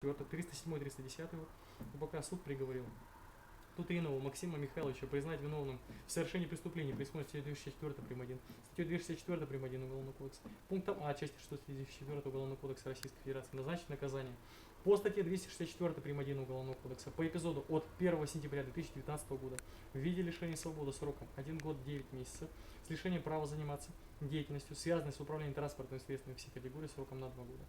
307-310 УПК суд приговорил Тутринову Максима Михайловича признать виновным в совершении преступления при статьей 264 прим. 1, статьей 264 прим. 1 Уголовного кодекса, пунктом А части 604 Уголовного кодекса Российской Федерации назначить наказание по статье 264 прим. 1 Уголовного кодекса по эпизоду от 1 сентября 2019 года в виде лишения свободы сроком 1 год 9 месяцев с лишением права заниматься деятельностью, связанной с управлением транспортными средствами всех категорий сроком на 2 года.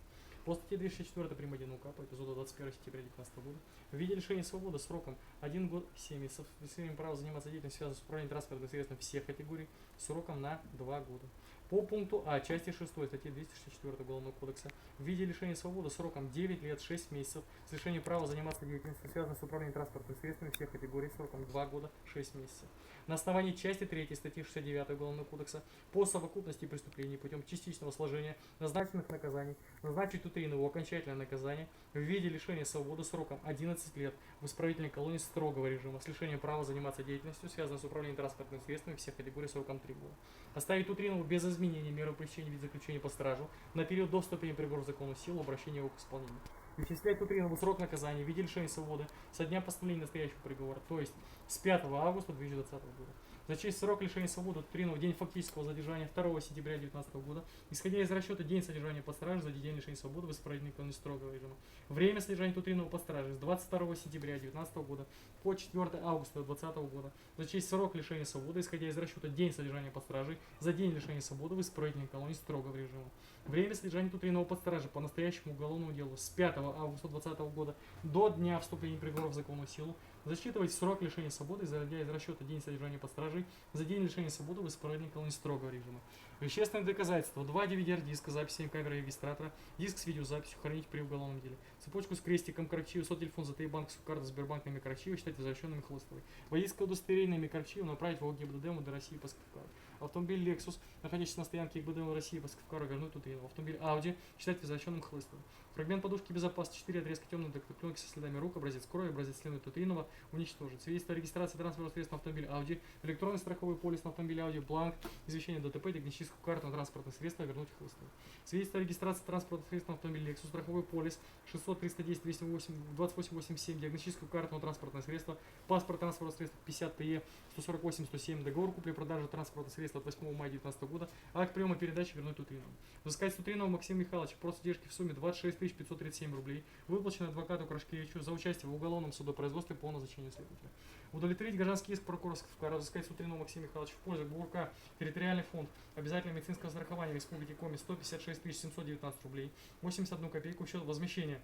По статье 204 прим. 1 УК по эпизоду 21 сентября 2019 года в виде лишения свободы сроком 1 год 7 месяцев с лишением права заниматься деятельностью, связанной с управлением транспортными средствами всех категорий сроком на 2 года. По пункту А части 6 статьи 264 Уголовного кодекса в виде лишения свободы сроком 9 лет 6 месяцев с лишением права заниматься деятельностью, связанной с управлением транспортными средствами всех категорий сроком 2 года 6 месяцев. На основании части 3 статьи 69 Уголовного кодекса по совокупности преступлений путем частичного сложения назначенных наказаний назначить Тутринову окончательное наказание в виде лишения свободы сроком 11 лет в исправительной колонии строгого режима с лишением права заниматься деятельностью, связанной с управлением транспортными средствами всех категорий сроком 3 года. Оставить Тутринову без изменения меры пресечения в виде заключения по стражу на период до вступления приговора в законную силу, обращения его к исполнению. Исчислять Тутринову срок наказания в виде лишения свободы со дня постановления настоящего приговора, то есть с 5 августа 2020 года. Зачесть срок лишения свободы Тутринову в день фактического задержания 2 сентября 2019 года, исходя из расчета день содержания под стражей за день лишения свободы в исправительной колонии строгого режима. Время содержания Тутринову под стражей с 22 сентября 2019 года по 4 августа 2020 года. Зачесть срок лишения свободы, исходя из расчета день содержания под стражей за день лишения свободы в исправительной колонии строгого режима. Время содержания Тутринову под стражей по настоящему уголовному делу с 5 августа 2020 года до дня вступления приговора в законную силу засчитывать срок лишения свободы, исходя из расчета день содержания под стражей за день лишения свободы в исправительной колонии строгого режима. Вещественные доказательства: 2 DVD-диска, записи камеры регистратора, диск с видеозаписью хранить при уголовном деле, цепочку с крестиком Карачиева, сотелефон ЗТИ, банковскую карту Сбербанк на Карачиева считать возвращенными Хлыстовой, водительское удостоверение на Карачиева направить в ГИБДД МВД России по Сыктывкару, автомобиль Lexus, находящийся на стоянке ГИБДД России по Сыктывкару, вернуть Тутринову, автомобиль Audi считать возвращенным Хлыстовой, фрагмент подушки безопасности 4 отрезка темной пленки со следами рук, образец крови, образец следует Тутrinова уничтожить, свидетельство о регистрации транспортного средства на автомобиль Audi, электронный страховой полис на автомобиле Audi, бланк, извещение ДТП, диагностическую карту на транспортное средство вернуть Хлыстовой, свидетельство о регистрации транспортного средства на автомобиль Lexus, страховой полис 600 310 208 2887, диагностическую карту на транспортное средство, паспорт транспортного средства 50 ТЕ 148 107, договор купли-продажи транспортного средства от 8 мая 2019 года, акт приема передачи вернуть Тутринову. Взыскать с Тутринову Максима Михайловича просто задержки в сумме 26 537 рублей, выплаченной адвокату Крашкевичу за участие в уголовном судопроизводстве по назначению следователя. Удовлетворить гражданский иск прокурора Сыктывкара, взыскать с Тутринову Максима Михайловича в пользу ГУРК территориальный фонд обязательного медицинского страхования Республики Коми 156 719 рублей 81 копейку в счет возмещения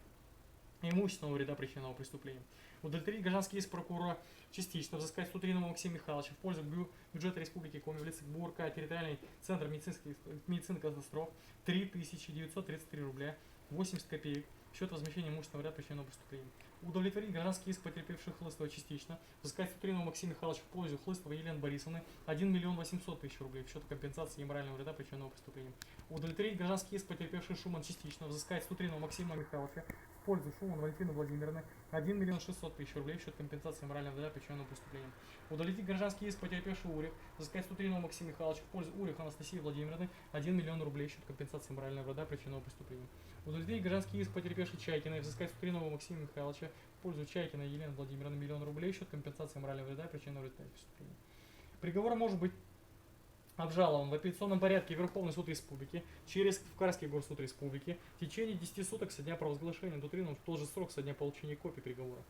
имущественного вреда, причиненного преступлением. Удовлетворить гражданский иск прокурора частично, взыскать с Тутринову Максима Михайловича в пользу бюджета Республики Коми в лице ГУРК территориальный центр медицинской катастроф 3933 рубля 80 копеек в счет возмещения имущественного вреда, причиненного преступлением. Удовлетворить гражданский иск потерпевших Хлыстова частично, взыскать с Тутринову Максима Михайловича в пользу Хлыстовой Елены Борисовны 1 800 000 рублей в счет компенсации морального вреда, причиненного преступлением. Удовлетворить гражданский иск потерпевший Шуман частично, взыскать с Тутринову Максима Михайловича в пользу Шуман Валентины Владимировны 1 600 000 рублей в счет компенсации морального вреда, причиненного преступлением. Удовлетворить гражданский иск потерпевший Урих, взыскать с Тутринову Максима Михайловича в пользу Урих Анастасии Владимировны 1 миллион рублей в счет компенсации морального вреда, причиненного преступлением. Удовлетворить гражданский иск потерпевший Чайкиной, взыскать с Тутринову Максима Михайловича в пользу Чайкина Елены Владимировны 1 миллион рублей в счет компенсации морального вреда, причиненного преступлением. Приговор может быть обжалован в апелляционном порядке в Верховный суд Республики через Сыктывкарский горсуд Республики в течение 10 суток со дня провозглашения Тутриновым в тот же срок со дня получения копии приговора.